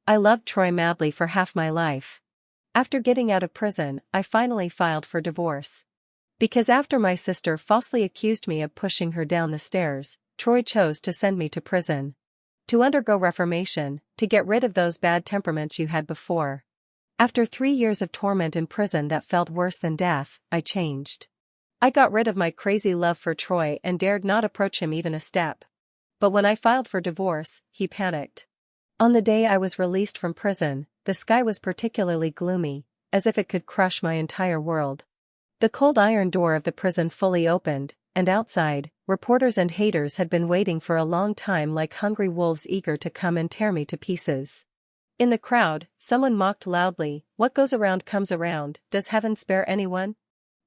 I loved Troy madly for half my life. After getting out of prison, I finally filed for divorce. Because after my sister falsely accused me of pushing her down the stairs, Troy chose to send me to prison. To undergo reformation, to get rid of those bad temperaments you had before. After 3 years of torment in prison that felt worse than death, I changed. I got rid of my crazy love for Troy and dared not approach him even a step. But when I filed for divorce, he panicked. On the day I was released from prison, the sky was particularly gloomy, as if it could crush my entire world. The cold iron door of the prison fully opened, and outside, reporters and haters had been waiting for a long time like hungry wolves eager to come and tear me to pieces. In the crowd, someone mocked loudly, "What goes around comes around, does heaven spare anyone?"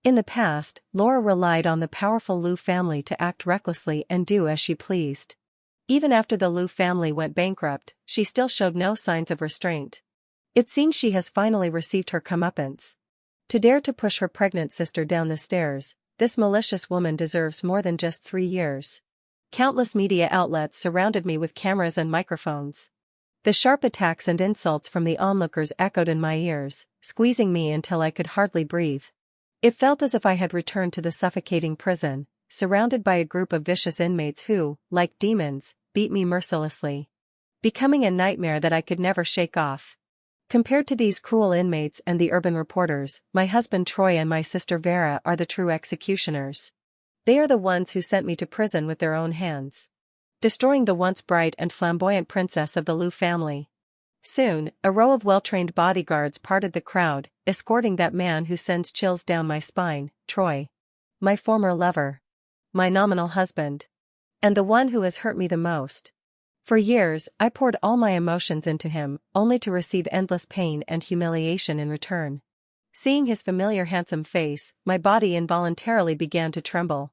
In the past, Laura relied on the powerful Liu family to act recklessly and do as she pleased. Even after the Liu family went bankrupt, she still showed no signs of restraint. It seems she has finally received her comeuppance. To dare to push her pregnant sister down the stairs, this malicious woman deserves more than just 3 years. Countless media outlets surrounded me with cameras and microphones. The sharp attacks and insults from the onlookers echoed in my ears, squeezing me until I could hardly breathe. It felt as if I had returned to the suffocating prison, surrounded by a group of vicious inmates who, like demons, beat me mercilessly. Becoming a nightmare that I could never shake off. Compared to these cruel inmates and the urban reporters, my husband Troy and my sister Vera are the true executioners. They are the ones who sent me to prison with their own hands, destroying the once bright and flamboyant princess of the Liu family. Soon, a row of well-trained bodyguards parted the crowd, escorting that man who sends chills down my spine, Troy. My former lover. My nominal husband. And the one who has hurt me the most. For years, I poured all my emotions into him, only to receive endless pain and humiliation in return. Seeing his familiar handsome face, my body involuntarily began to tremble.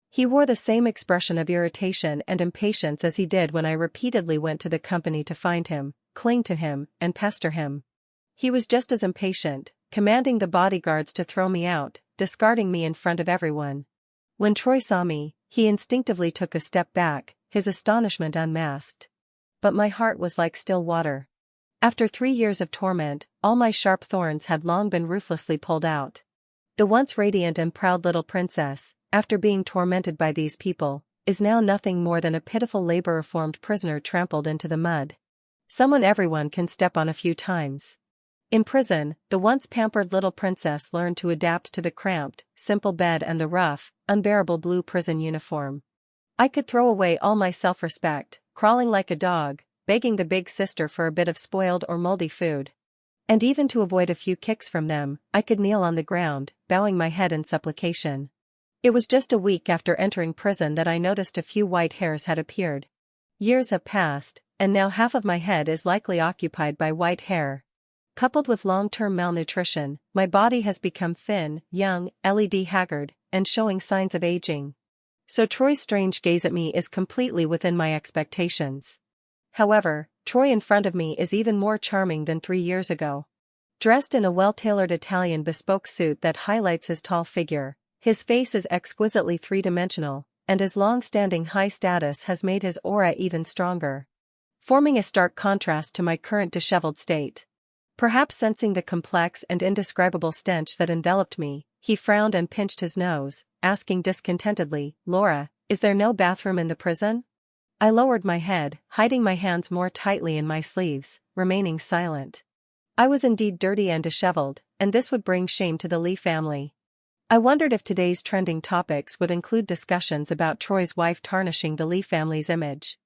He wore the same expression of irritation and impatience as he did when I repeatedly went to the company to find him, cling to him, and pester him. He was just as impatient, commanding the bodyguards to throw me out, discarding me in front of everyone. When Troy saw me, he instinctively took a step back, his astonishment unmasked. But my heart was like still water. After 3 years of torment, all my sharp thorns had long been ruthlessly pulled out. The once radiant and proud little princess, after being tormented by these people, is now nothing more than a pitiful labor-reformed prisoner trampled into the mud. Someone everyone can step on a few times. In prison, the once pampered little princess learned to adapt to the cramped, simple bed and the rough, unbearable blue prison uniform. I could throw away all my self-respect, crawling like a dog, begging the big sister for a bit of spoiled or moldy food. And even to avoid a few kicks from them, I could kneel on the ground, bowing my head in supplication. It was just a week after entering prison that I noticed a few white hairs had appeared. Years have passed, and now half of my head is likely occupied by white hair. Coupled with long-term malnutrition, my body has become thin, young, LED haggard, and showing signs of aging. So Troy's strange gaze at me is completely within my expectations. However, Troy in front of me is even more charming than 3 years ago. Dressed in a well-tailored Italian bespoke suit that highlights his tall figure, his face is exquisitely three-dimensional, and his long-standing high status has made his aura even stronger, forming a stark contrast to my current disheveled state. Perhaps sensing the complex and indescribable stench that enveloped me, he frowned and pinched his nose, asking discontentedly, "Laura, is there no bathroom in the prison?" I lowered my head, hiding my hands more tightly in my sleeves, remaining silent. I was indeed dirty and disheveled, and this would bring shame to the Lee family. I wondered if today's trending topics would include discussions about Troy's wife tarnishing the Lee family's image.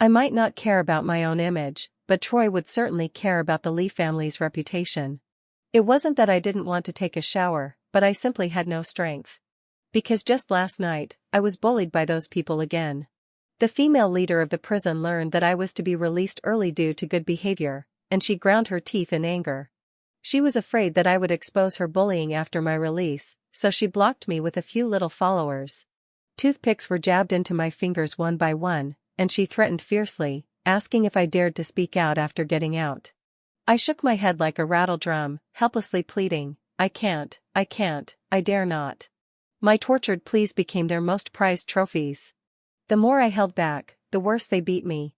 I might not care about my own image, but Troy would certainly care about the Lee family's reputation. It wasn't that I didn't want to take a shower, but I simply had no strength. Because just last night, I was bullied by those people again. The female leader of the prison learned that I was to be released early due to good behavior, and she ground her teeth in anger. She was afraid that I would expose her bullying after my release, so she blocked me with a few little followers. Toothpicks were jabbed into my fingers one by one, and she threatened fiercely, asking if I dared to speak out after getting out. I shook my head like a rattle drum, helplessly pleading, I can't, I dare not." My tortured pleas became their most prized trophies. The more I held back, the worse they beat me.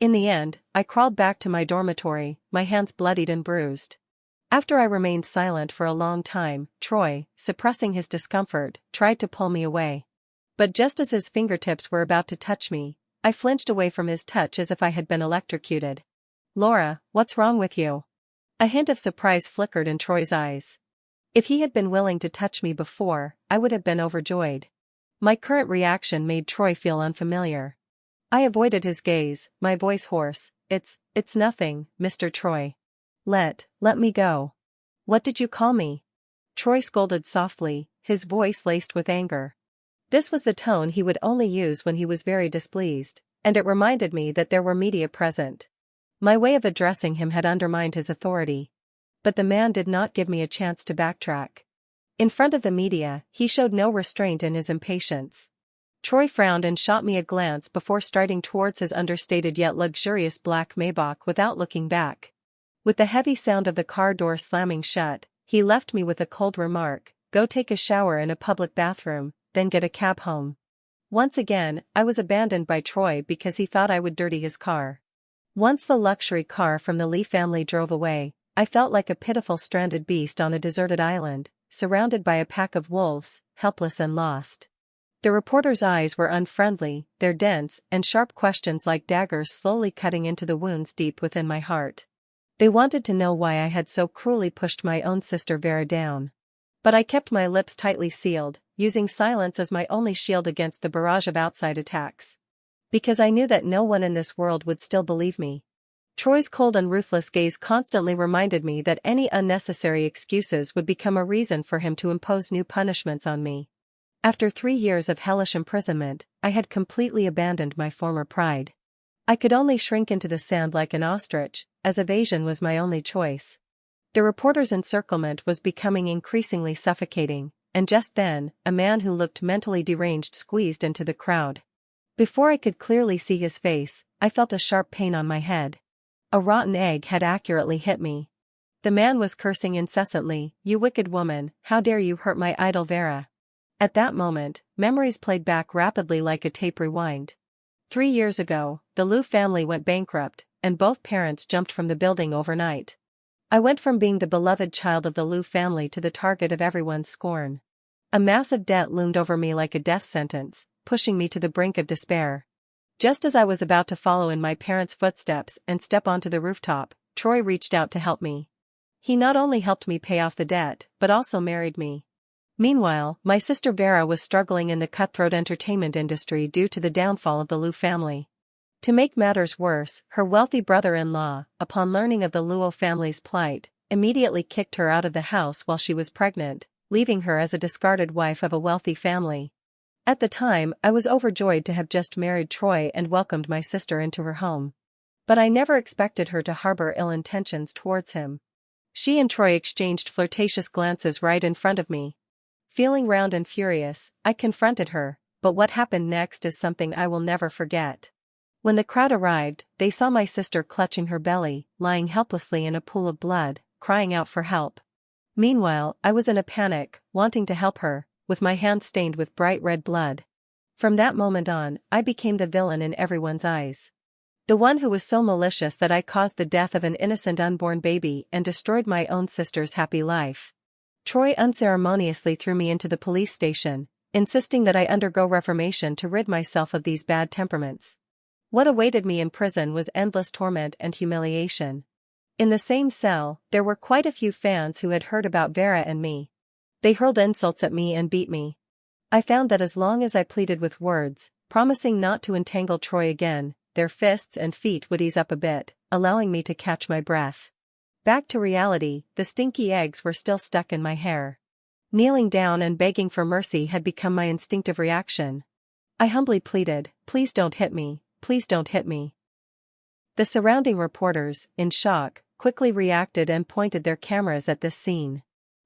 In the end, I crawled back to my dormitory, my hands bloodied and bruised. After I remained silent for a long time, Troy, suppressing his discomfort, tried to pull me away. But just as his fingertips were about to touch me, I flinched away from his touch as if I had been electrocuted. "Laura, what's wrong with you?" A hint of surprise flickered in Troy's eyes. If he had been willing to touch me before, I would have been overjoyed. My current reaction made Troy feel unfamiliar. I avoided his gaze, my voice hoarse. It's nothing, Mr. Troy. Let me go." "What did you call me?" Troy scolded softly, his voice laced with anger. This was the tone he would only use when he was very displeased, and it reminded me that there were media present. My way of addressing him had undermined his authority. But the man did not give me a chance to backtrack. In front of the media, he showed no restraint in his impatience. Troy frowned and shot me a glance before striding towards his understated yet luxurious black Maybach without looking back. With the heavy sound of the car door slamming shut, he left me with a cold remark: "Go take a shower in a public bathroom, then get a cab home." Once again, I was abandoned by Troy because he thought I would dirty his car. Once the luxury car from the Lee family drove away, I felt like a pitiful stranded beast on a deserted island, surrounded by a pack of wolves, helpless and lost. The reporter's eyes were unfriendly, their dense and sharp questions like daggers slowly cutting into the wounds deep within my heart. They wanted to know why I had so cruelly pushed my own sister Vera down. But I kept my lips tightly sealed, using silence as my only shield against the barrage of outside attacks. Because I knew that no one in this world would still believe me. Troy's cold and ruthless gaze constantly reminded me that any unnecessary excuses would become a reason for him to impose new punishments on me. After 3 years of hellish imprisonment, I had completely abandoned my former pride. I could only shrink into the sand like an ostrich, as evasion was my only choice. The reporter's encirclement was becoming increasingly suffocating, and just then, a man who looked mentally deranged squeezed into the crowd. Before I could clearly see his face, I felt a sharp pain on my head. A rotten egg had accurately hit me. The man was cursing incessantly, "You wicked woman, how dare you hurt my idol Vera?" At that moment, memories played back rapidly like a tape rewind. 3 years ago, the Liu family went bankrupt, and both parents jumped from the building overnight. I went from being the beloved child of the Liu family to the target of everyone's scorn. A massive debt loomed over me like a death sentence, pushing me to the brink of despair. Just as I was about to follow in my parents' footsteps and step onto the rooftop, Troy reached out to help me. He not only helped me pay off the debt, but also married me. Meanwhile, my sister Vera was struggling in the cutthroat entertainment industry due to the downfall of the Liu family. To make matters worse, her wealthy brother-in-law, upon learning of the Luo family's plight, immediately kicked her out of the house while she was pregnant, leaving her as a discarded wife of a wealthy family. At the time, I was overjoyed to have just married Troy and welcomed my sister into her home. But I never expected her to harbor ill intentions towards him. She and Troy exchanged flirtatious glances right in front of me. Feeling round and furious, I confronted her, but what happened next is something I will never forget. When the crowd arrived, they saw my sister clutching her belly, lying helplessly in a pool of blood, crying out for help. Meanwhile, I was in a panic, wanting to help her, with my hands stained with bright red blood. From that moment on, I became the villain in everyone's eyes. The one who was so malicious that I caused the death of an innocent unborn baby and destroyed my own sister's happy life. Troy unceremoniously threw me into the police station, insisting that I undergo reformation to rid myself of these bad temperaments. What awaited me in prison was endless torment and humiliation. In the same cell, there were quite a few fans who had heard about Vera and me. They hurled insults at me and beat me. I found that as long as I pleaded with words, promising not to entangle Troy again, their fists and feet would ease up a bit, allowing me to catch my breath. Back to reality, the stinky eggs were still stuck in my hair. Kneeling down and begging for mercy had become my instinctive reaction. I humbly pleaded, "Please don't hit me, please don't hit me." The surrounding reporters, in shock, quickly reacted and pointed their cameras at this scene.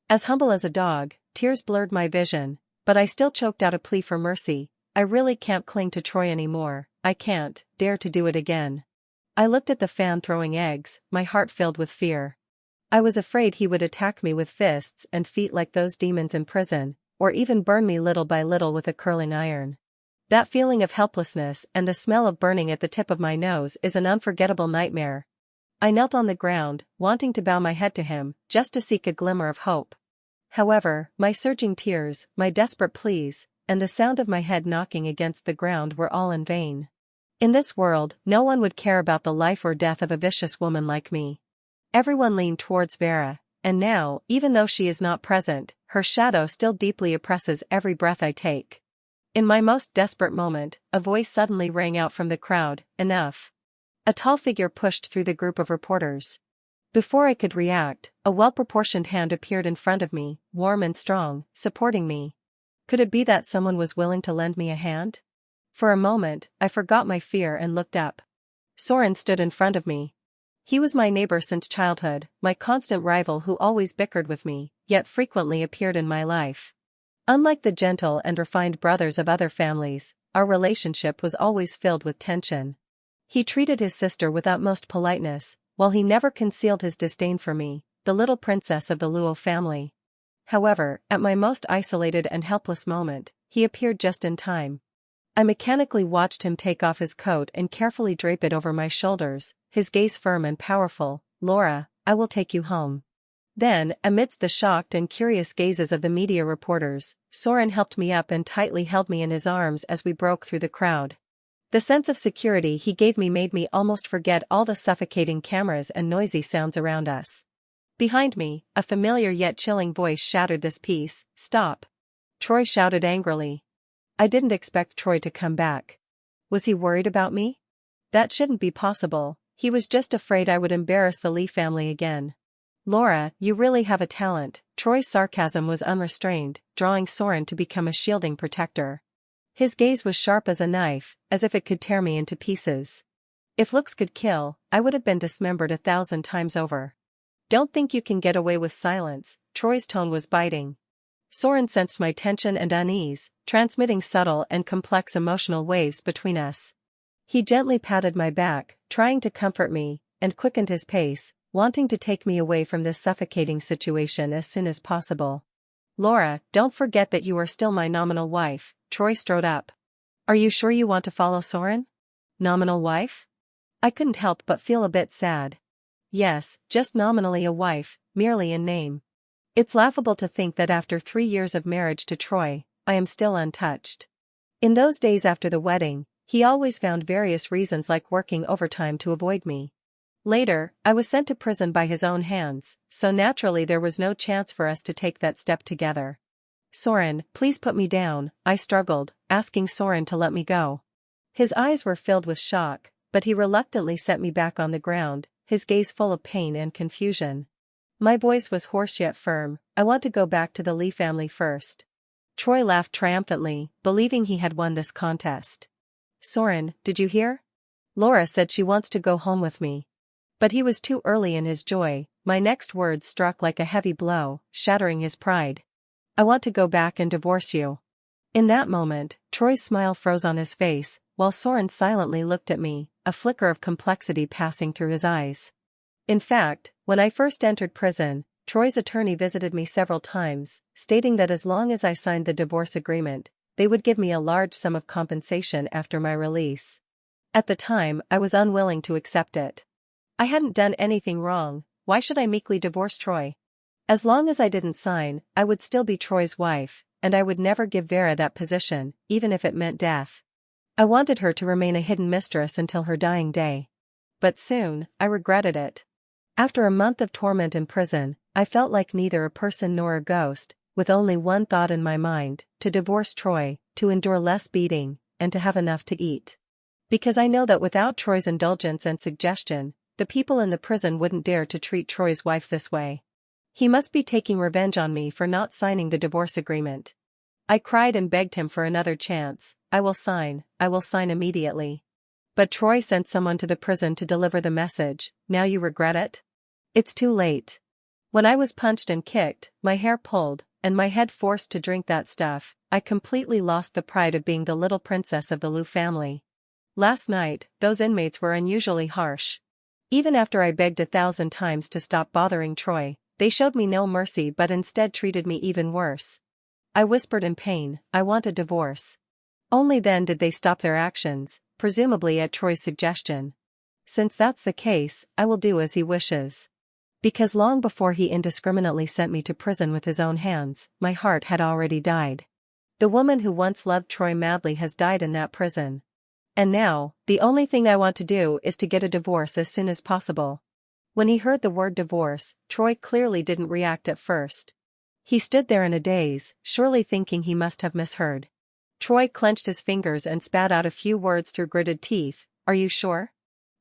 As humble as a dog, tears blurred my vision, but I still choked out a plea for mercy. I really can't cling to Troy anymore, I can't dare to do it again. I looked at the fan throwing eggs, my heart filled with fear. I was afraid he would attack me with fists and feet like those demons in prison, or even burn me little by little with a curling iron. That feeling of helplessness and the smell of burning at the tip of my nose is an unforgettable nightmare. I knelt on the ground, wanting to bow my head to him, just to seek a glimmer of hope. However, my surging tears, my desperate pleas, and the sound of my head knocking against the ground were all in vain. In this world, no one would care about the life or death of a vicious woman like me. Everyone leaned towards Vera, and now, even though she is not present, her shadow still deeply oppresses every breath I take. In my most desperate moment, a voice suddenly rang out from the crowd, "Enough." A tall figure pushed through the group of reporters. Before I could react, a well-proportioned hand appeared in front of me, warm and strong, supporting me. Could it be that someone was willing to lend me a hand? For a moment, I forgot my fear and looked up. Soren stood in front of me. He was my neighbor since childhood, my constant rival who always bickered with me, yet frequently appeared in my life. Unlike the gentle and refined brothers of other families, our relationship was always filled with tension. He treated his sister with utmost politeness, while he never concealed his disdain for me, the little princess of the Luo family. However, at my most isolated and helpless moment, he appeared just in time. I mechanically watched him take off his coat and carefully drape it over my shoulders, his gaze firm and powerful. "Laura, I will take you home." Then, amidst the shocked and curious gazes of the media reporters, Soren helped me up and tightly held me in his arms as we broke through the crowd. The sense of security he gave me made me almost forget all the suffocating cameras and noisy sounds around us. Behind me, a familiar yet chilling voice shattered this peace. "Stop!" Troy shouted angrily. I didn't expect Troy to come back. Was he worried about me? That shouldn't be possible, he was just afraid I would embarrass the Lee family again. "Laura, you really have a talent." Troy's sarcasm was unrestrained, drawing Soren to become a shielding protector. His gaze was sharp as a knife, as if it could tear me into pieces. If looks could kill, I would have been dismembered 1,000 times over. "Don't think you can get away with silence." Troy's tone was biting. Soren sensed my tension and unease, transmitting subtle and complex emotional waves between us. He gently patted my back, trying to comfort me, and quickened his pace, wanting to take me away from this suffocating situation as soon as possible. "Laura, don't forget that you are still my nominal wife." Troy strode up. "Are you sure you want to follow Soren?" "Nominal wife?" I couldn't help but feel a bit sad. "Yes, just nominally a wife, merely in name. It's laughable to think that after 3 years of marriage to Troy, I am still untouched." In those days after the wedding, he always found various reasons like working overtime to avoid me. Later, I was sent to prison by his own hands, so naturally there was no chance for us to take that step together. "Soren, please put me down," I struggled, asking Soren to let me go. His eyes were filled with shock, but he reluctantly set me back on the ground, his gaze full of pain and confusion. My voice was hoarse yet firm. "I want to go back to the Lee family first." Troy laughed triumphantly, believing he had won this contest. "Soren, did you hear? Laura said she wants to go home with me." But he was too early in his joy. My next words struck like a heavy blow, shattering his pride. "I want to go back and divorce you." In that moment, Troy's smile froze on his face, while Soren silently looked at me, a flicker of complexity passing through his eyes. In fact, when I first entered prison, Troy's attorney visited me several times, stating that as long as I signed the divorce agreement, they would give me a large sum of compensation after my release. At the time, I was unwilling to accept it. I hadn't done anything wrong, why should I meekly divorce Troy? As long as I didn't sign, I would still be Troy's wife, and I would never give Vera that position, even if it meant death. I wanted her to remain a hidden mistress until her dying day. But soon, I regretted it. After a month of torment in prison, I felt like neither a person nor a ghost, with only one thought in my mind: to divorce Troy, to endure less beating, and to have enough to eat. Because I know that without Troy's indulgence and suggestion, the people in the prison wouldn't dare to treat Troy's wife this way. He must be taking revenge on me for not signing the divorce agreement. I cried and begged him for another chance. I will sign immediately." But Troy sent someone to the prison to deliver the message. "Now you regret it? It's too late." When I was punched and kicked, my hair pulled, and my head forced to drink that stuff, I completely lost the pride of being the little princess of the Liu family. Last night, those inmates were unusually harsh. Even after I begged 1,000 times to stop bothering Troy, they showed me no mercy but instead treated me even worse. I whispered in pain, "I want a divorce." Only then did they stop their actions, presumably at Troy's suggestion. Since that's the case, I will do as he wishes. Because long before he indiscriminately sent me to prison with his own hands, my heart had already died. The woman who once loved Troy madly has died in that prison. And now, the only thing I want to do is to get a divorce as soon as possible. When he heard the word divorce, Troy clearly didn't react at first. He stood there in a daze, surely thinking he must have misheard. Troy clenched his fingers and spat out a few words through gritted teeth. Are you sure?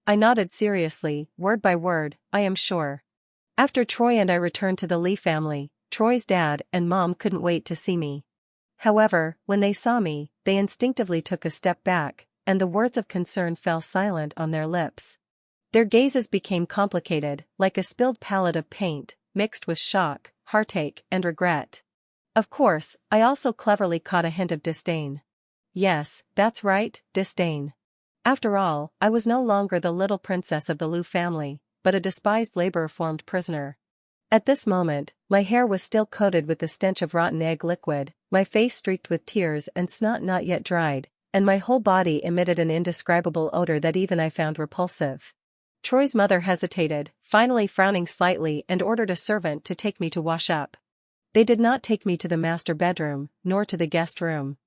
I nodded seriously, word by word, I am sure. After Troy and I returned to the Lee family, Troy's dad and mom couldn't wait to see me. However, when they saw me, they instinctively took a step back, and the words of concern fell silent on their lips. Their gazes became complicated, like a spilled palette of paint, mixed with shock, heartache, and regret. Of course, I also cleverly caught a hint of disdain. Yes, that's right, disdain. After all, I was no longer the little princess of the Liu family, but a despised labor-reformed prisoner. At this moment, my hair was still coated with the stench of rotten egg liquid, my face streaked with tears and snot not yet dried, and my whole body emitted an indescribable odor that even I found repulsive. Troy's mother hesitated, finally frowning slightly, and ordered a servant to take me to wash up. They did not take me to the master bedroom, nor to the guest room.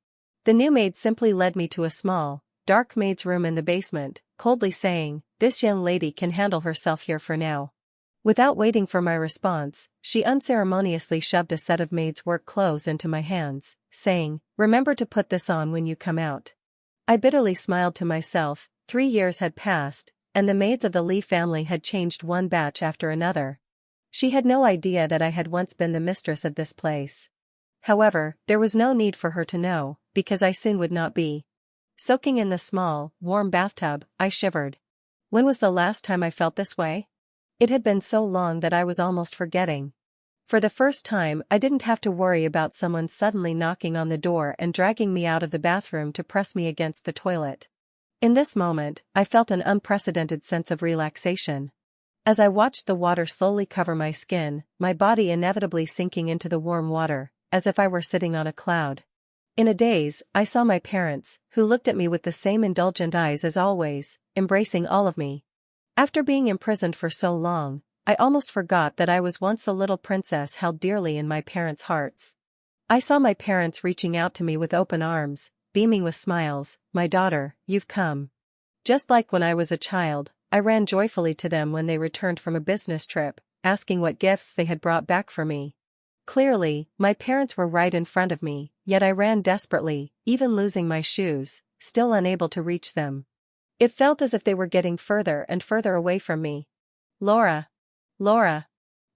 The new maid simply led me to a small, dark maid's room in the basement, coldly saying, "This young lady can handle herself here for now." Without waiting for my response, she unceremoniously shoved a set of maid's work clothes into my hands, saying, "Remember to put this on when you come out." I bitterly smiled to myself. 3 years had passed, and the maids of the Lee family had changed one batch after another. She had no idea that I had once been the mistress of this place. However, there was no need for her to know, because I soon would not be. Soaking in the small, warm bathtub, I shivered. When was the last time I felt this way? It had been so long that I was almost forgetting. For the first time, I didn't have to worry about someone suddenly knocking on the door and dragging me out of the bathroom to press me against the toilet. In this moment, I felt an unprecedented sense of relaxation. As I watched the water slowly cover my skin, my body inevitably sinking into the warm water, as if I were sitting on a cloud. In a daze, I saw my parents, who looked at me with the same indulgent eyes as always, embracing all of me. After being imprisoned for so long, I almost forgot that I was once the little princess held dearly in my parents' hearts. I saw my parents reaching out to me with open arms, beaming with smiles. "My daughter, you've come." Just like when I was a child, I ran joyfully to them when they returned from a business trip, asking what gifts they had brought back for me. Clearly, my parents were right in front of me, yet I ran desperately, even losing my shoes, still unable to reach them. It felt as if they were getting further and further away from me. "Laura! Laura!"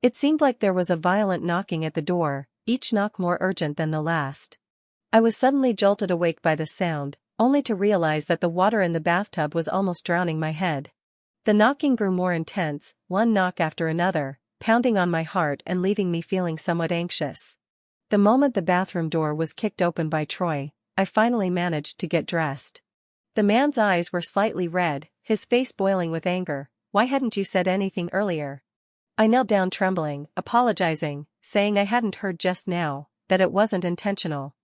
It seemed like there was a violent knocking at the door, each knock more urgent than the last. I was suddenly jolted awake by the sound, only to realize that the water in the bathtub was almost drowning my head. The knocking grew more intense, one knock after another, pounding on my heart and leaving me feeling somewhat anxious. The moment the bathroom door was kicked open by Troy, I finally managed to get dressed. The man's eyes were slightly red, his face boiling with anger. "Why hadn't you said anything earlier?" I knelt down trembling, apologizing, saying I hadn't heard just now, that it wasn't intentional.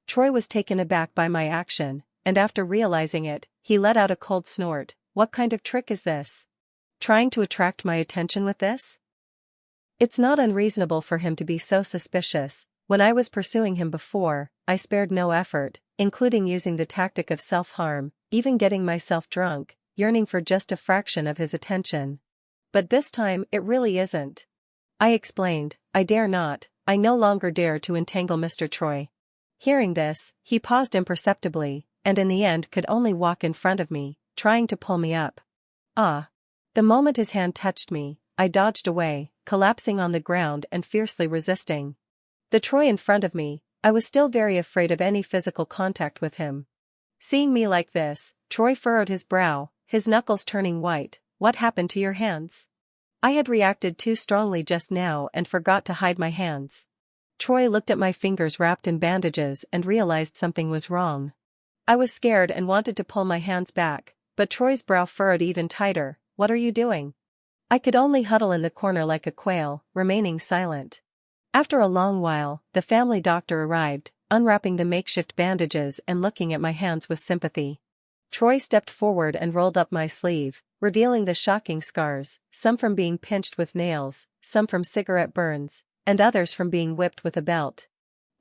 Troy was taken aback by my action, and after realizing it, he let out a cold snort. "What kind of trick is this? Trying to attract my attention with this?" It's not unreasonable for him to be so suspicious. When I was pursuing him before, I spared no effort, including using the tactic of self-harm, even getting myself drunk, yearning for just a fraction of his attention. But this time it really isn't. I explained, I no longer dare to entangle Mr. Troy. Hearing this, he paused imperceptibly, and in the end could only walk in front of me, trying to pull me up. Ah! The moment his hand touched me, I dodged away, collapsing on the ground and fiercely resisting. The Troy in front of me, I was still very afraid of any physical contact with him. Seeing me like this, Troy furrowed his brow, his knuckles turning white. "What happened to your hands?" I had reacted too strongly just now and forgot to hide my hands. Troy looked at my fingers wrapped in bandages and realized something was wrong. I was scared and wanted to pull my hands back, but Troy's brow furrowed even tighter. "What are you doing?" I could only huddle in the corner like a quail, remaining silent. After a long while, the family doctor arrived, unwrapping the makeshift bandages and looking at my hands with sympathy. Troy stepped forward and rolled up my sleeve, revealing the shocking scars, some from being pinched with nails, some from cigarette burns, and others from being whipped with a belt.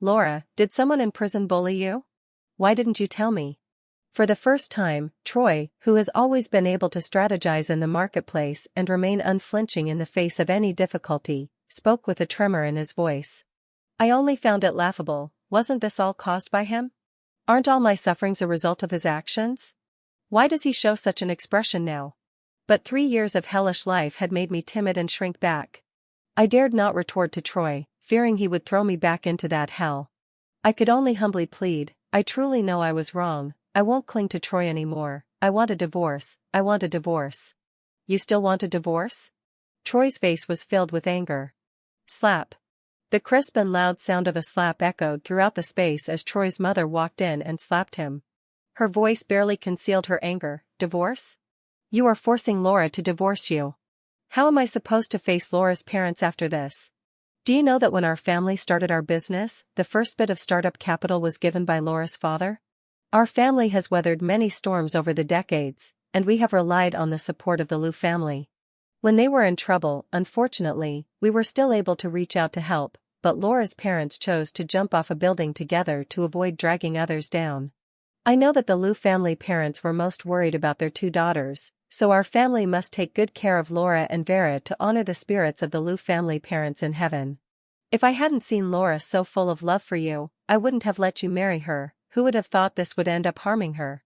Laura, did someone in prison bully you? Why didn't you tell me? For the first time, Troy, who has always been able to strategize in the marketplace and remain unflinching in the face of any difficulty, spoke with a tremor in his voice. I only found it laughable. Wasn't this all caused by him? Aren't all my sufferings a result of his actions? Why does he show such an expression now? But 3 years of hellish life had made me timid and shrink back. I dared not retort to Troy, fearing he would throw me back into that hell. I could only humbly plead, I truly know I was wrong. I won't cling to Troy anymore. I want a divorce. I want a divorce. You still want a divorce? Troy's face was filled with anger. Slap. The crisp and loud sound of a slap echoed throughout the space as Troy's mother walked in and slapped him. Her voice barely concealed her anger. Divorce? You are forcing Laura to divorce you. How am I supposed to face Laura's parents after this? Do you know that when our family started our business, the first bit of startup capital was given by Laura's father? Our family has weathered many storms over the decades, and we have relied on the support of the Liu family. When they were in trouble, unfortunately, we were still able to reach out to help, but Laura's parents chose to jump off a building together to avoid dragging others down. I know that the Liu family parents were most worried about their 2 daughters, so our family must take good care of Laura and Vera to honor the spirits of the Liu family parents in heaven. If I hadn't seen Laura so full of love for you, I wouldn't have let you marry her. Who would have thought this would end up harming her?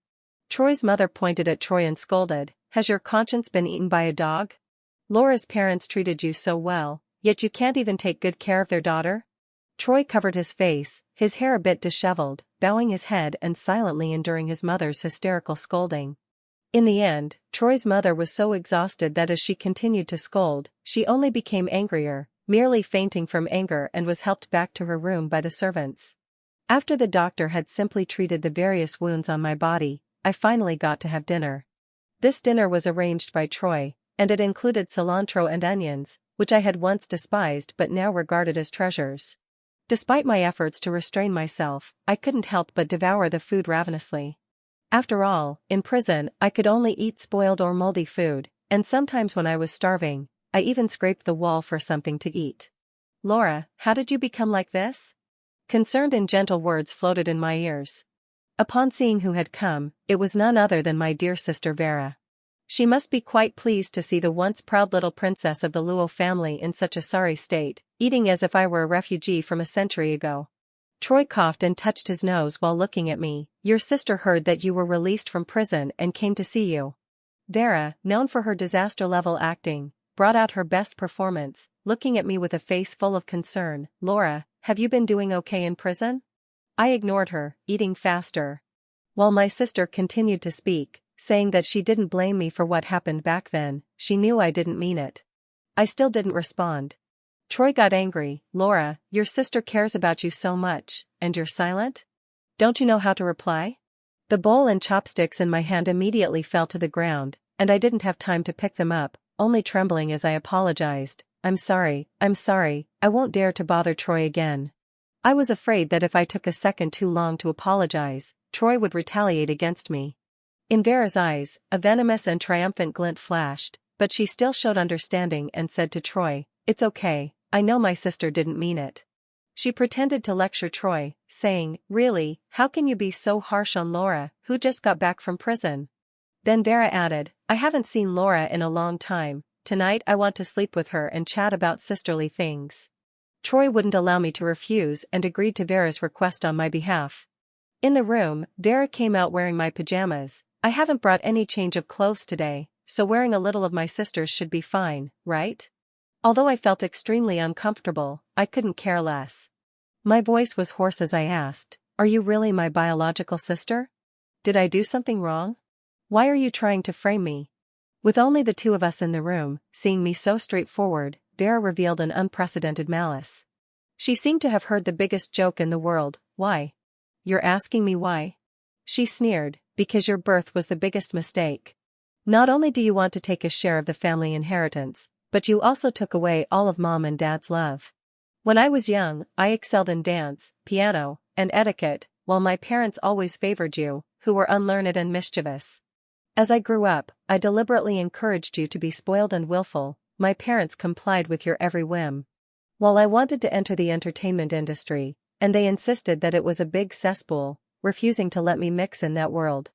Troy's mother pointed at Troy and scolded, Has your conscience been eaten by a dog? Laura's parents treated you so well, yet you can't even take good care of their daughter? Troy covered his face, his hair a bit disheveled, bowing his head and silently enduring his mother's hysterical scolding. In the end, Troy's mother was so exhausted that as she continued to scold, she only became angrier, merely fainting from anger, and was helped back to her room by the servants. After the doctor had simply treated the various wounds on my body, I finally got to have dinner. This dinner was arranged by Troy, and it included cilantro and onions, which I had once despised but now regarded as treasures. Despite my efforts to restrain myself, I couldn't help but devour the food ravenously. After all, in prison, I could only eat spoiled or moldy food, and sometimes when I was starving, I even scraped the wall for something to eat. Laura, how did you become like this? Concerned and gentle words floated in my ears. Upon seeing who had come, it was none other than my dear sister Vera. She must be quite pleased to see the once proud little princess of the Luo family in such a sorry state, eating as if I were a refugee from a century ago. Troy coughed and touched his nose while looking at me. Your sister heard that you were released from prison and came to see you. Vera, known for her disaster-level acting, brought out her best performance, looking at me with a face full of concern. Laura, have you been doing okay in prison? I ignored her, eating faster. While my sister continued to speak, saying that she didn't blame me for what happened back then, she knew I didn't mean it. I still didn't respond. Troy got angry. Laura, your sister cares about you so much, and you're silent? Don't you know how to reply? The bowl and chopsticks in my hand immediately fell to the ground, and I didn't have time to pick them up, only trembling as I apologized. I'm sorry, I won't dare to bother Troy again. I was afraid that if I took a second too long to apologize, Troy would retaliate against me. In Vera's eyes, a venomous and triumphant glint flashed, but she still showed understanding and said to Troy, It's okay, I know my sister didn't mean it. She pretended to lecture Troy, saying, Really, how can you be so harsh on Laura, who just got back from prison? Then Vera added, I haven't seen Laura in a long time. Tonight I want to sleep with her and chat about sisterly things. Troy wouldn't allow me to refuse and agreed to Vera's request on my behalf. In the room, Vera came out wearing my pajamas. I haven't brought any change of clothes today, so wearing a little of my sister's should be fine, right? Although I felt extremely uncomfortable, I couldn't care less. My voice was hoarse as I asked, Are you really my biological sister? Did I do something wrong? Why are you trying to frame me? With only the 2 of us in the room, seeing me so straightforward, Vera revealed an unprecedented malice. She seemed to have heard the biggest joke in the world. Why? You're asking me why? She sneered, Because your birth was the biggest mistake. Not only do you want to take a share of the family inheritance, but you also took away all of Mom and Dad's love. When I was young, I excelled in dance, piano, and etiquette, while my parents always favored you, who were unlearned and mischievous. As I grew up, I deliberately encouraged you to be spoiled and willful. My parents complied with your every whim. While I wanted to enter the entertainment industry, and they insisted that it was a big cesspool, refusing to let me mix in that world.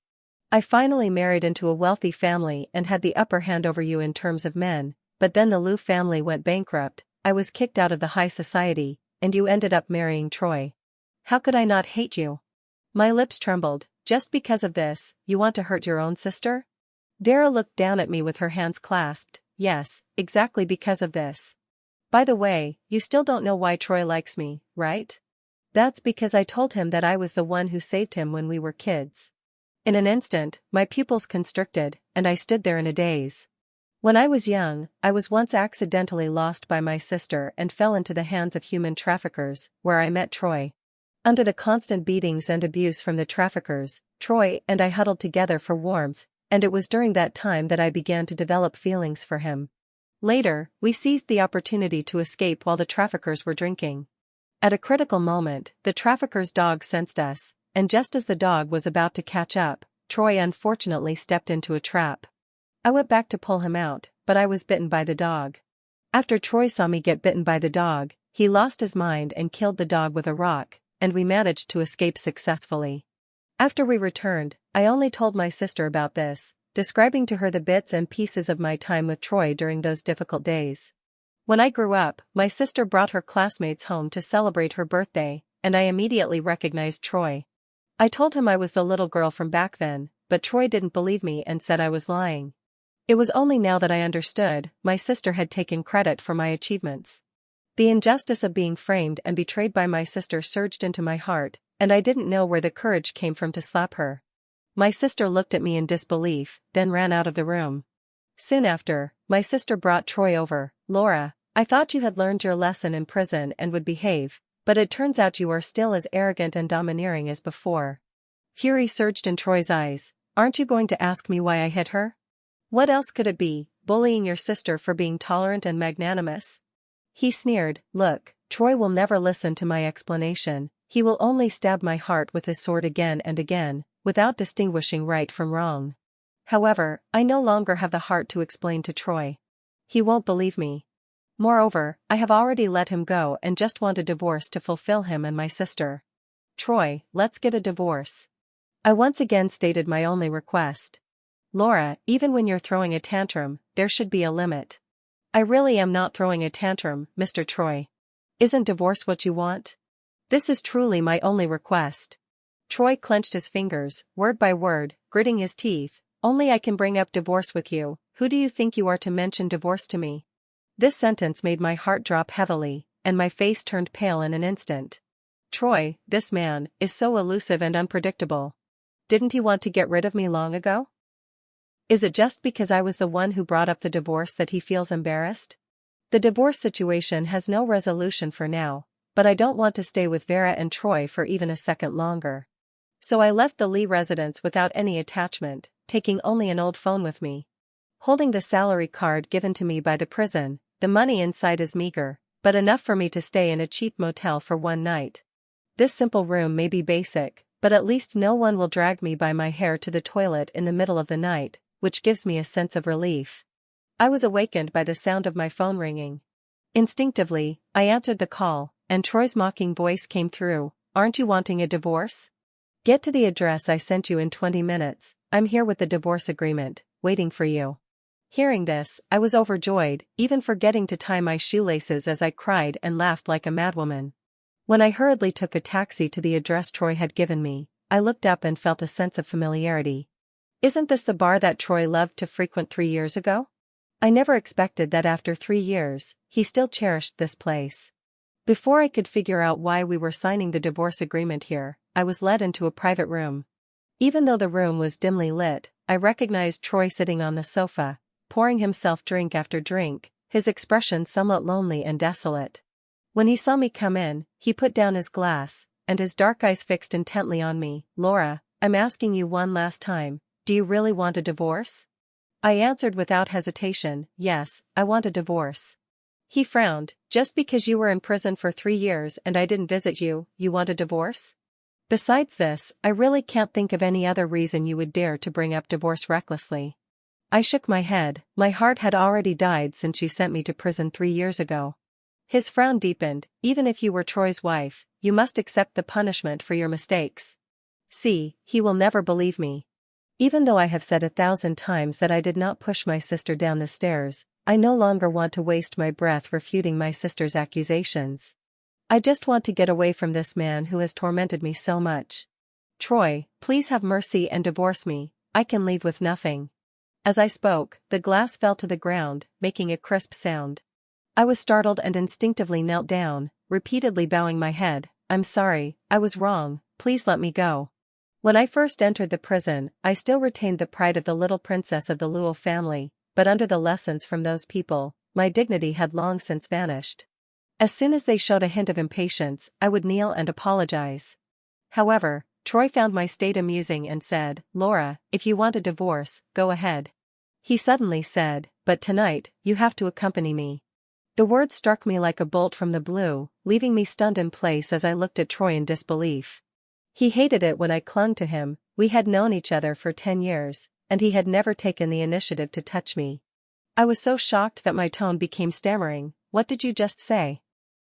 I finally married into a wealthy family and had the upper hand over you in terms of men, but then the Liu family went bankrupt, I was kicked out of the high society, and you ended up marrying Troy. How could I not hate you? My lips trembled. Just because of this, you want to hurt your own sister? Dara looked down at me with her hands clasped. Yes, exactly because of this. By the way, you still don't know why Troy likes me, right? That's because I told him that I was the one who saved him when we were kids. In an instant, my pupils constricted, and I stood there in a daze. When I was young, I was once accidentally lost by my sister and fell into the hands of human traffickers, where I met Troy. Under the constant beatings and abuse from the traffickers, Troy and I huddled together for warmth, and it was during that time that I began to develop feelings for him. Later, we seized the opportunity to escape while the traffickers were drinking. At a critical moment, the trafficker's dog sensed us, and just as the dog was about to catch up, Troy unfortunately stepped into a trap. I went back to pull him out, but I was bitten by the dog. After Troy saw me get bitten by the dog, he lost his mind and killed the dog with a rock, and we managed to escape successfully. After we returned, I only told my sister about this, describing to her the bits and pieces of my time with Troy during those difficult days. When I grew up, my sister brought her classmates home to celebrate her birthday, and I immediately recognized Troy. I told him I was the little girl from back then, but Troy didn't believe me and said I was lying. It was only now that I understood, my sister had taken credit for my achievements. The injustice of being framed and betrayed by my sister surged into my heart, and I didn't know where the courage came from to slap her. My sister looked at me in disbelief, then ran out of the room. Soon after, my sister brought Troy over. Laura, I thought you had learned your lesson in prison and would behave, but it turns out you are still as arrogant and domineering as before. Fury surged in Troy's eyes. Aren't you going to ask me why I hit her? What else could it be, bullying your sister for being tolerant and magnanimous? He sneered. Look, Troy will never listen to my explanation, he will only stab my heart with his sword again and again, without distinguishing right from wrong. However, I no longer have the heart to explain to Troy. He won't believe me. Moreover, I have already let him go and just want a divorce to fulfill him and my sister. Troy, let's get a divorce. I once again stated my only request. Laura, even when you're throwing a tantrum, there should be a limit. I really am not throwing a tantrum, Mr. Troy. Isn't divorce what you want? This is truly my only request. Troy clenched his fingers, word by word, gritting his teeth. Only I can bring up divorce with you. Who do you think you are to mention divorce to me? This sentence made my heart drop heavily, and my face turned pale in an instant. Troy, this man, is so elusive and unpredictable. Didn't he want to get rid of me long ago? Is it just because I was the one who brought up the divorce that he feels embarrassed? The divorce situation has no resolution for now, but I don't want to stay with Vera and Troy for even a second longer. So I left the Lee residence without any attachment, taking only an old phone with me. Holding the salary card given to me by the prison, the money inside is meager, but enough for me to stay in a cheap motel for one night. This simple room may be basic, but at least no one will drag me by my hair to the toilet in the middle of the night, which gives me a sense of relief. I was awakened by the sound of my phone ringing. Instinctively, I answered the call, and Troy's mocking voice came through. Aren't you wanting a divorce? Get to the address I sent you in 20 minutes, I'm here with the divorce agreement, waiting for you. Hearing this, I was overjoyed, even forgetting to tie my shoelaces as I cried and laughed like a madwoman. When I hurriedly took a taxi to the address Troy had given me, I looked up and felt a sense of familiarity. Isn't this the bar that Troy loved to frequent 3 years ago? I never expected that after 3 years, he still cherished this place. Before I could figure out why we were signing the divorce agreement here, I was led into a private room. Even though the room was dimly lit, I recognized Troy sitting on the sofa, pouring himself drink after drink, his expression somewhat lonely and desolate. When he saw me come in, he put down his glass, and his dark eyes fixed intently on me. Laura, I'm asking you one last time, do you really want a divorce? I answered without hesitation, yes, I want a divorce. He frowned. Just because you were in prison for 3 years and I didn't visit you, you want a divorce? Besides this, I really can't think of any other reason you would dare to bring up divorce recklessly. I shook my head. My heart had already died since you sent me to prison 3 years ago. His frown deepened. Even if you were Troy's wife, you must accept the punishment for your mistakes. See, he will never believe me. Even though I have said 1,000 times that I did not push my sister down the stairs, I no longer want to waste my breath refuting my sister's accusations. I just want to get away from this man who has tormented me so much. Troy, please have mercy and divorce me. I can leave with nothing. As I spoke, the glass fell to the ground, making a crisp sound. I was startled and instinctively knelt down, repeatedly bowing my head. I'm sorry, I was wrong, please let me go. When I first entered the prison, I still retained the pride of the little princess of the Luo family, but under the lessons from those people, my dignity had long since vanished. As soon as they showed a hint of impatience, I would kneel and apologize. However, Troy found my state amusing and said, Laura, if you want a divorce, go ahead. He suddenly said, but tonight, you have to accompany me. The word struck me like a bolt from the blue, leaving me stunned in place as I looked at Troy in disbelief. He hated it when I clung to him. We had known each other for 10 years, and he had never taken the initiative to touch me. I was so shocked that my tone became stammering. What did you just say?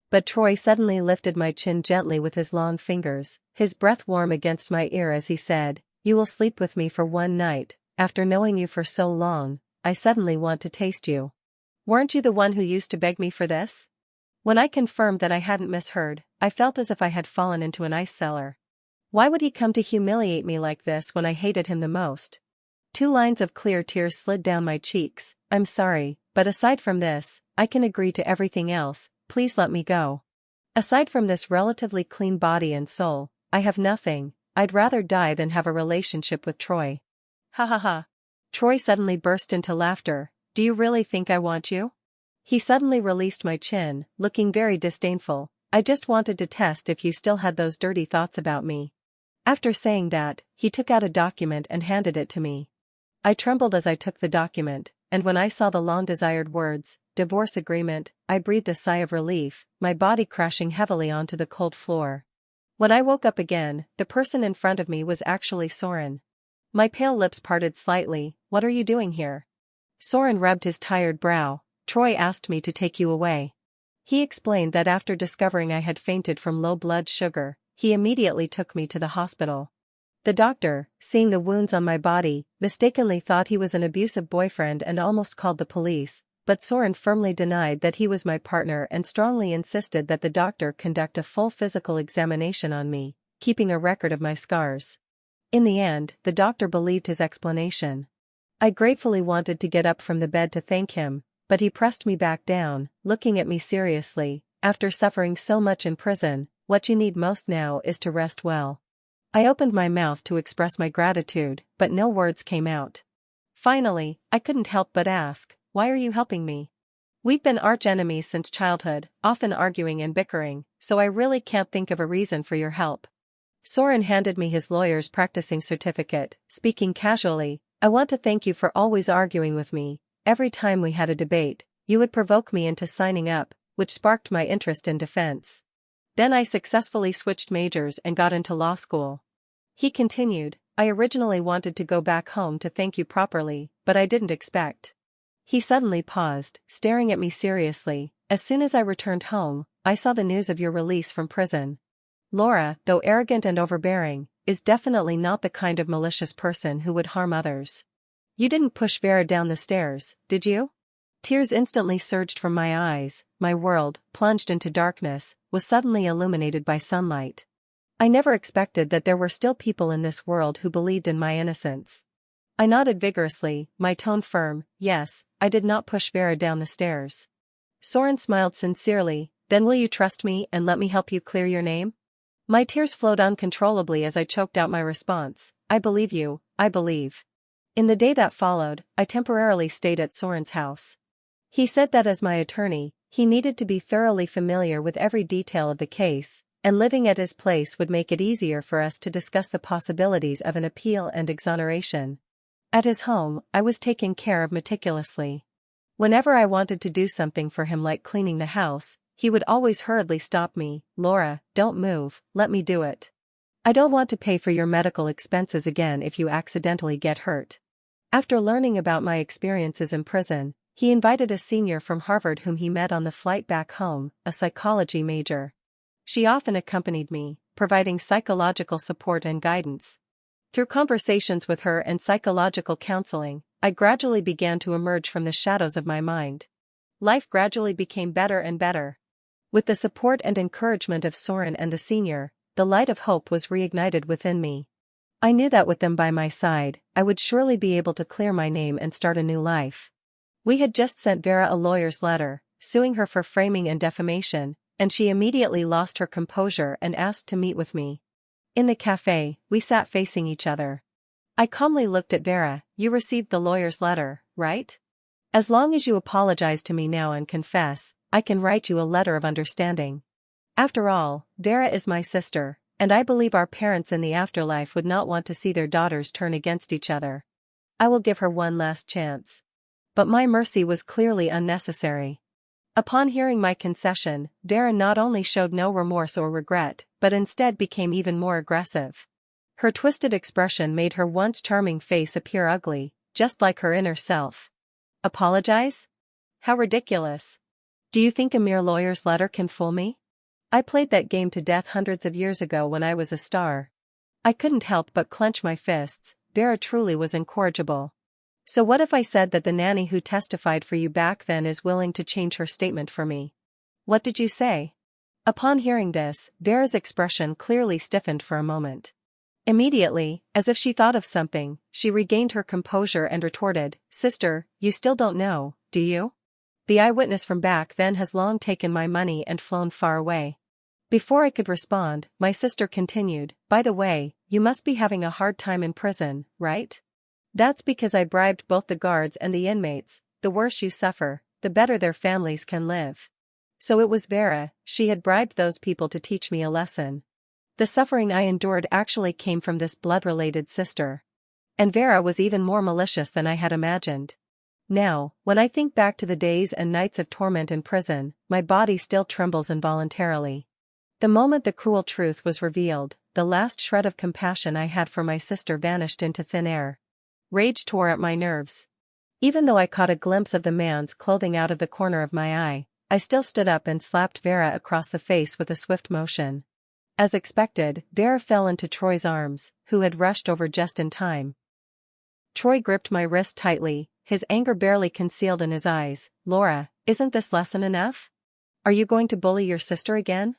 But Troy suddenly lifted my chin gently with his long fingers, his breath warm against my ear as he said, you will sleep with me for one night. After knowing you for so long, I suddenly want to taste you. Weren't you the one who used to beg me for this? When I confirmed that I hadn't misheard, I felt as if I had fallen into an ice cellar. Why would he come to humiliate me like this when I hated him the most? 2 lines of clear tears slid down my cheeks. I'm sorry, but aside from this, I can agree to everything else. Please let me go. Aside from this relatively clean body and soul, I have nothing. I'd rather die than have a relationship with Troy. Ha ha ha. Troy suddenly burst into laughter. Do you really think I want you? He suddenly released my chin, looking very disdainful. I just wanted to test if you still had those dirty thoughts about me. After saying that, he took out a document and handed it to me. I trembled as I took the document, and when I saw the long-desired words, divorce agreement, I breathed a sigh of relief, my body crashing heavily onto the cold floor. When I woke up again, the person in front of me was actually Soren. My pale lips parted slightly. What are you doing here? Soren rubbed his tired brow. Troy asked me to take you away. He explained that after discovering I had fainted from low blood sugar, he immediately took me to the hospital. The doctor, seeing the wounds on my body, mistakenly thought he was an abusive boyfriend and almost called the police, but Soren firmly denied that he was my partner and strongly insisted that the doctor conduct a full physical examination on me, keeping a record of my scars. In the end, the doctor believed his explanation. I gratefully wanted to get up from the bed to thank him, but he pressed me back down, looking at me seriously. After suffering so much in prison, what you need most now is to rest well. I opened my mouth to express my gratitude, but no words came out. Finally, I couldn't help but ask, why are you helping me? We've been arch enemies since childhood, often arguing and bickering, so I really can't think of a reason for your help. Soren handed me his lawyer's practicing certificate, speaking casually, I want to thank you for always arguing with me. Every time we had a debate, you would provoke me into signing up, which sparked my interest in defense. Then I successfully switched majors and got into law school. He continued, I originally wanted to go back home to thank you properly, but I didn't expect. He suddenly paused, staring at me seriously. As soon as I returned home, I saw the news of your release from prison. Laura, though arrogant and overbearing, is definitely not the kind of malicious person who would harm others. You didn't push Vera down the stairs, did you? Tears instantly surged from my eyes. My world, plunged into darkness, was suddenly illuminated by sunlight. I never expected that there were still people in this world who believed in my innocence. I nodded vigorously, my tone firm. Yes, I did not push Vera down the stairs. Soren smiled sincerely. Then will you trust me and let me help you clear your name? My tears flowed uncontrollably as I choked out my response. I believe you, I believe. In the day that followed, I temporarily stayed at Soren's house. He said that as my attorney, he needed to be thoroughly familiar with every detail of the case, and living at his place would make it easier for us to discuss the possibilities of an appeal and exoneration. At his home, I was taken care of meticulously. Whenever I wanted to do something for him like cleaning the house, he would always hurriedly stop me. Laura, don't move, let me do it. I don't want to pay for your medical expenses again if you accidentally get hurt. After learning about my experiences in prison, he invited a senior from Harvard whom he met on the flight back home, a psychology major. She often accompanied me, providing psychological support and guidance. Through conversations with her and psychological counseling, I gradually began to emerge from the shadows of my mind. Life gradually became better and better. With the support and encouragement of Soren and the senior, the light of hope was reignited within me. I knew that with them by my side, I would surely be able to clear my name and start a new life. We had just sent Vera a lawyer's letter, suing her for framing and defamation, and she immediately lost her composure and asked to meet with me. In the cafe, we sat facing each other. I calmly looked at Vera. You received the lawyer's letter, right? As long as you apologize to me now and confess, I can write you a letter of understanding. After all, Vera is my sister, and I believe our parents in the afterlife would not want to see their daughters turn against each other. I will give her one last chance. But my mercy was clearly unnecessary. Upon hearing my concession, Vera not only showed no remorse or regret, but instead became even more aggressive. Her twisted expression made her once charming face appear ugly, just like her inner self. Apologize? How ridiculous. Do you think a mere lawyer's letter can fool me? I played that game to death hundreds of years ago when I was a star. I couldn't help but clench my fists. Vera truly was incorrigible. So what if I said that the nanny who testified for you back then is willing to change her statement for me? What did you say? Upon hearing this, Vera's expression clearly stiffened for a moment. Immediately, as if she thought of something, she regained her composure and retorted, Sister, you still don't know, do you? The eyewitness from back then has long taken my money and flown far away. Before I could respond, my sister continued, By the way, you must be having a hard time in prison, right? That's because I bribed both the guards and the inmates. The worse you suffer, the better their families can live. So it was Vera. She had bribed those people to teach me a lesson. The suffering I endured actually came from this blood-related sister. And Vera was even more malicious than I had imagined. Now, when I think back to the days and nights of torment in prison, my body still trembles involuntarily. The moment the cruel truth was revealed, the last shred of compassion I had for my sister vanished into thin air. Rage tore at my nerves. Even though I caught a glimpse of the man's clothing out of the corner of my eye, I still stood up and slapped Vera across the face with a swift motion. As expected, Vera fell into Troy's arms, who had rushed over just in time. Troy gripped my wrist tightly, his anger barely concealed in his eyes. Laura, isn't this lesson enough? Are you going to bully your sister again?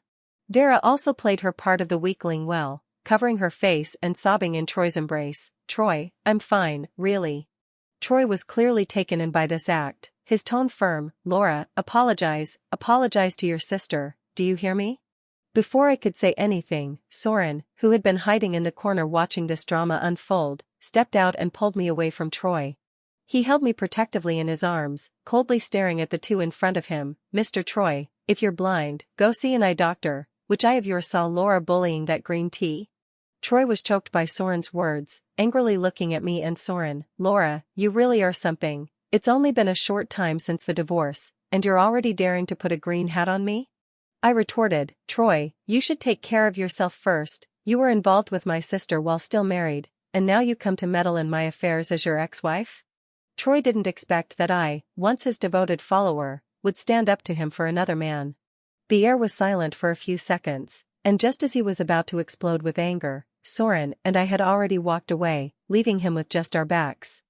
Vera also played her part of the weakling well, covering her face and sobbing in Troy's embrace. Troy, I'm fine, really. Troy was clearly taken in by this act, his tone firm. Laura, apologize to your sister, do you hear me? Before I could say anything, Soren, who had been hiding in the corner watching this drama unfold, stepped out and pulled me away from Troy. He held me protectively in his arms, coldly staring at the two in front of him. Mr. Troy, if you're blind, go see an eye doctor. Which eye of yours saw Laura bullying that green tea? Troy was choked by Soren's words, angrily looking at me and Soren. Laura, you really are something. It's only been a short time since the divorce, and you're already daring to put a green hat on me? I retorted, Troy, you should take care of yourself first. You were involved with my sister while still married, and now you come to meddle in my affairs as your ex-wife? Troy didn't expect that I, once his devoted follower, would stand up to him for another man. The air was silent for a few seconds, and just as he was about to explode with anger, Soren and I had already walked away, leaving him with just our backs.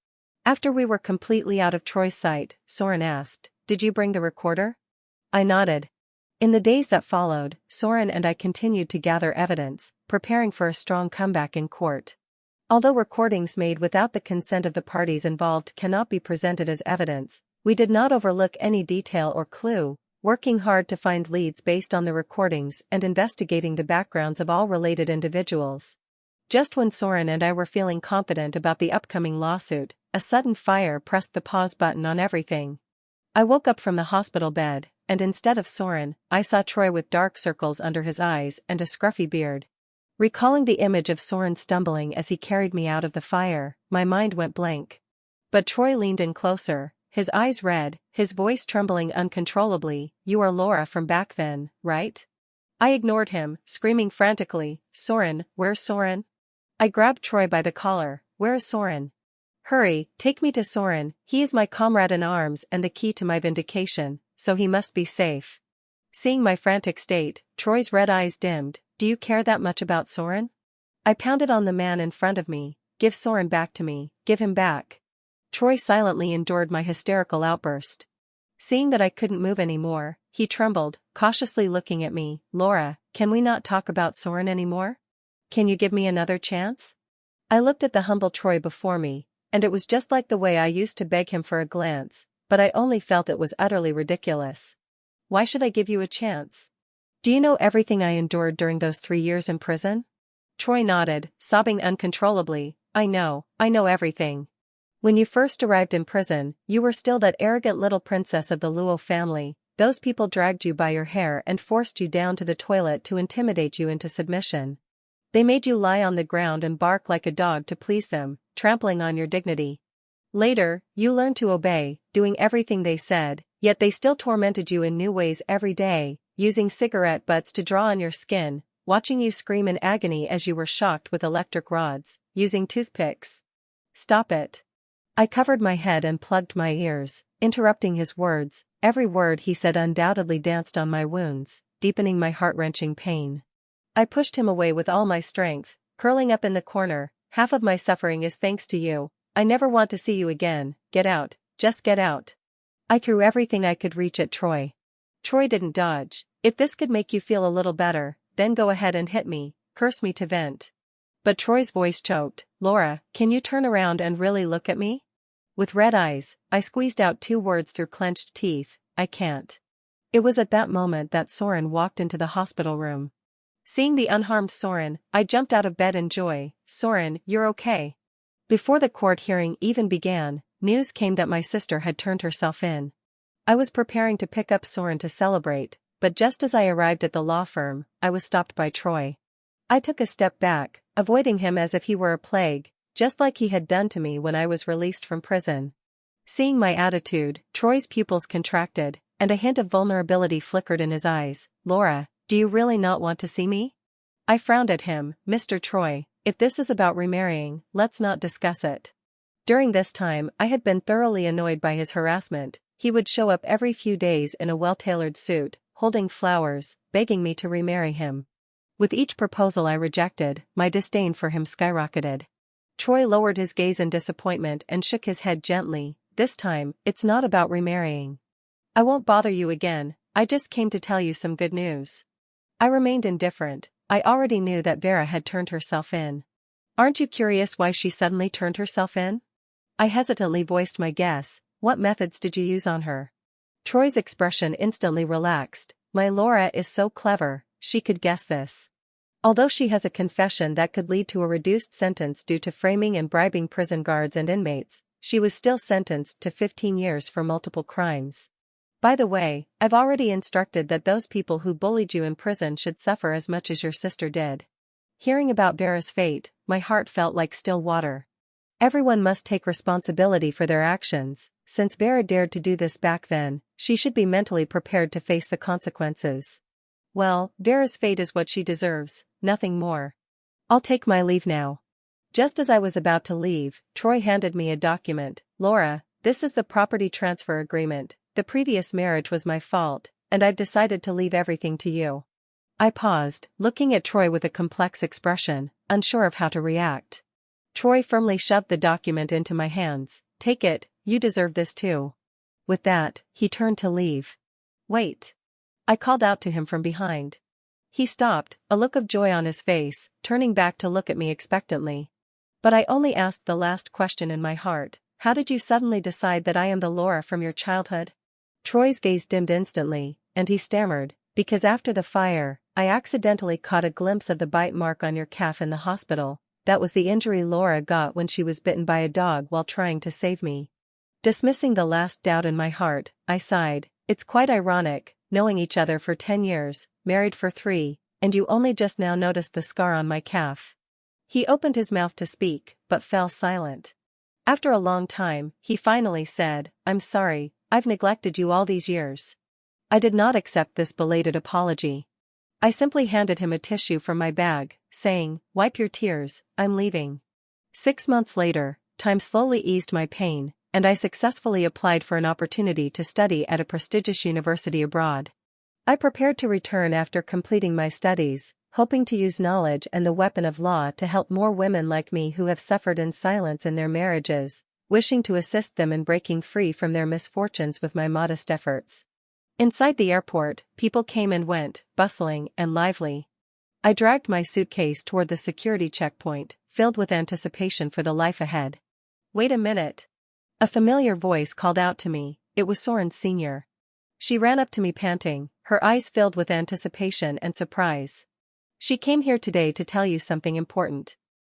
After we were completely out of Troy's sight, Soren asked, Did you bring the recorder? I nodded. In the days that followed, Soren and I continued to gather evidence, preparing for a strong comeback in court. Although recordings made without the consent of the parties involved cannot be presented as evidence, we did not overlook any detail or clue, working hard to find leads based on the recordings and investigating the backgrounds of all related individuals. Just when Soren and I were feeling confident about the upcoming lawsuit, a sudden fire pressed the pause button on everything. I woke up from the hospital bed, and instead of Soren, I saw Troy with dark circles under his eyes and a scruffy beard. Recalling the image of Soren stumbling as he carried me out of the fire, my mind went blank. But Troy leaned in closer, his eyes red, his voice trembling uncontrollably. You are Laura from back then, right? I ignored him, screaming frantically, Soren, where's Soren? I grabbed Troy by the collar, where is Soren? Hurry, take me to Soren, he is my comrade in arms and the key to my vindication, so he must be safe. Seeing my frantic state, Troy's red eyes dimmed. Do you care that much about Soren? I pounded on the man in front of me. Give Soren back to me, give him back. Troy silently endured my hysterical outburst. Seeing that I couldn't move anymore, he trembled, cautiously looking at me. Laura, can we not talk about Soren anymore? Can you give me another chance? I looked at the humble Troy before me, and it was just like the way I used to beg him for a glance, but I only felt it was utterly ridiculous. Why should I give you a chance? Do you know everything I endured during those 3 years in prison? Troy nodded, sobbing uncontrollably. I know everything. When you first arrived in prison, you were still that arrogant little princess of the Luo family. Those people dragged you by your hair and forced you down to the toilet to intimidate you into submission. They made you lie on the ground and bark like a dog to please them, trampling on your dignity. Later, you learned to obey, doing everything they said, yet they still tormented you in new ways every day, using cigarette butts to draw on your skin, watching you scream in agony as you were shocked with electric rods, using toothpicks. Stop it. I covered my head and plugged my ears, interrupting his words. Every word he said undoubtedly danced on my wounds, deepening my heart-wrenching pain. I pushed him away with all my strength, curling up in the corner. Half of my suffering is thanks to you. I never want to see you again. Get out, just get out. I threw everything I could reach at Troy. Troy didn't dodge. If this could make you feel a little better, then go ahead and hit me, curse me to vent. But Troy's voice choked. Laura, can you turn around and really look at me? With red eyes, I squeezed out 2 words through clenched teeth. I can't. It was at that moment that Soren walked into the hospital room. Seeing the unharmed Soren, I jumped out of bed in joy. Soren, you're okay. Before the court hearing even began, news came that my sister had turned herself in. I was preparing to pick up Soren to celebrate, but just as I arrived at the law firm, I was stopped by Troy. I took a step back, avoiding him as if he were a plague, just like he had done to me when I was released from prison. Seeing my attitude, Troy's pupils contracted, and a hint of vulnerability flickered in his eyes. Laura, do you really not want to see me? I frowned at him. Mr. Troy, if this is about remarrying, let's not discuss it. During this time, I had been thoroughly annoyed by his harassment. He would show up every few days in a well-tailored suit, holding flowers, begging me to remarry him. With each proposal I rejected, my disdain for him skyrocketed. Troy lowered his gaze in disappointment and shook his head gently. This time, it's not about remarrying. I won't bother you again, I just came to tell you some good news. I remained indifferent. I already knew that Vera had turned herself in. Aren't you curious why she suddenly turned herself in? I hesitantly voiced my guess. What methods did you use on her? Troy's expression instantly relaxed. My Laura is so clever, she could guess this. Although she has a confession that could lead to a reduced sentence due to framing and bribing prison guards and inmates, she was still sentenced to 15 years for multiple crimes. By the way, I've already instructed that those people who bullied you in prison should suffer as much as your sister did. Hearing about Vera's fate, my heart felt like still water. Everyone must take responsibility for their actions. Since Vera dared to do this back then, she should be mentally prepared to face the consequences. Well, Vera's fate is what she deserves, nothing more. I'll take my leave now. Just as I was about to leave, Troy handed me a document. Laura, this is the property transfer agreement. The previous marriage was my fault, and I've decided to leave everything to you. I paused, looking at Troy with a complex expression, unsure of how to react. Troy firmly shoved the document into my hands. Take it, you deserve this too. With that, he turned to leave. Wait. I called out to him from behind. He stopped, a look of joy on his face, turning back to look at me expectantly. But I only asked the last question in my heart. How did you suddenly decide that I am the Laura from your childhood? Troy's gaze dimmed instantly, and he stammered, because after the fire, I accidentally caught a glimpse of the bite mark on your calf in the hospital. That was the injury Laura got when she was bitten by a dog while trying to save me. Dismissing the last doubt in my heart, I sighed. It's quite ironic, knowing each other for 10 years, married for 3, and you only just now noticed the scar on my calf. He opened his mouth to speak, but fell silent. After a long time, he finally said, I'm sorry, I've neglected you all these years. I did not accept this belated apology. I simply handed him a tissue from my bag, saying, "Wipe your tears, I'm leaving." 6 months later, time slowly eased my pain, and I successfully applied for an opportunity to study at a prestigious university abroad. I prepared to return after completing my studies, hoping to use knowledge and the weapon of law to help more women like me who have suffered in silence in their marriages, wishing to assist them in breaking free from their misfortunes with my modest efforts. Inside the airport, people came and went, bustling and lively. I dragged my suitcase toward the security checkpoint, filled with anticipation for the life ahead. "Wait a minute." A familiar voice called out to me. It was Soren Sr. She ran up to me panting, her eyes filled with anticipation and surprise. "She came here today to tell you something important."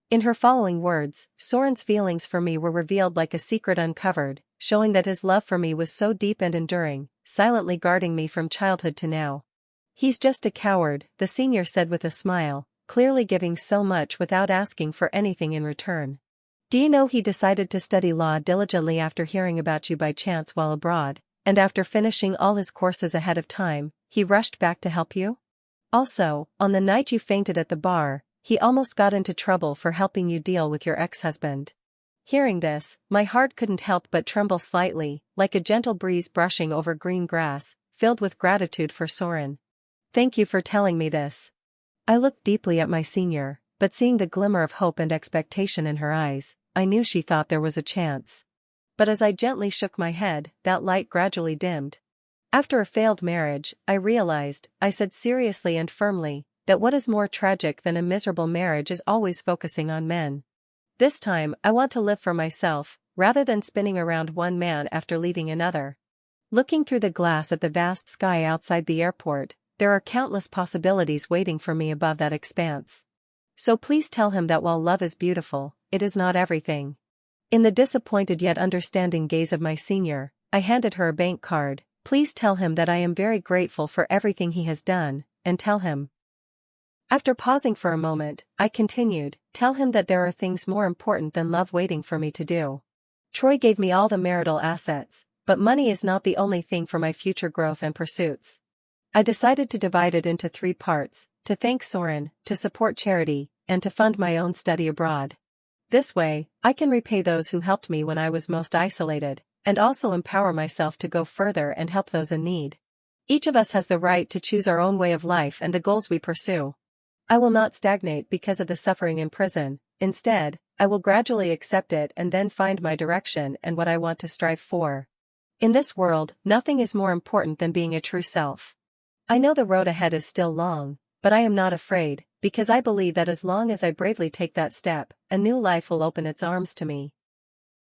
In her following words, Soren's feelings for me were revealed like a secret uncovered, showing that his love for me was so deep and enduring, silently guarding me from childhood to now. "He's just a coward," the senior said with a smile, clearly giving so much without asking for anything in return. "Do you know he decided to study law diligently after hearing about you by chance while abroad, and after finishing all his courses ahead of time, he rushed back to help you? Also, on the night you fainted at the bar, he almost got into trouble for helping you deal with your ex-husband." Hearing this, my heart couldn't help but tremble slightly, like a gentle breeze brushing over green grass, filled with gratitude for Soren. "Thank you for telling me this." I looked deeply at my senior, but seeing the glimmer of hope and expectation in her eyes, I knew she thought there was a chance. But as I gently shook my head, that light gradually dimmed. "After a failed marriage, I realized," I said seriously and firmly, "that what is more tragic than a miserable marriage is always focusing on men. This time, I want to live for myself, rather than spinning around one man after leaving another." Looking through the glass at the vast sky outside the airport, there are countless possibilities waiting for me above that expanse. So please tell him that while love is beautiful, it is not everything. In the disappointed yet understanding gaze of my senior, I handed her a bank card. "Please tell him that I am very grateful for everything he has done, and tell him." After pausing for a moment, I continued, "Tell him that there are things more important than love waiting for me to do. Troy gave me all the marital assets, but money is not the only thing for my future growth and pursuits." I decided to divide it into 3 parts, to thank Soren, to support charity, and to fund my own study abroad. This way, I can repay those who helped me when I was most isolated, and also empower myself to go further and help those in need. Each of us has the right to choose our own way of life and the goals we pursue. I will not stagnate because of the suffering in prison. Instead, I will gradually accept it and then find my direction and what I want to strive for. In this world, nothing is more important than being a true self. I know the road ahead is still long, but I am not afraid, because I believe that as long as I bravely take that step, a new life will open its arms to me.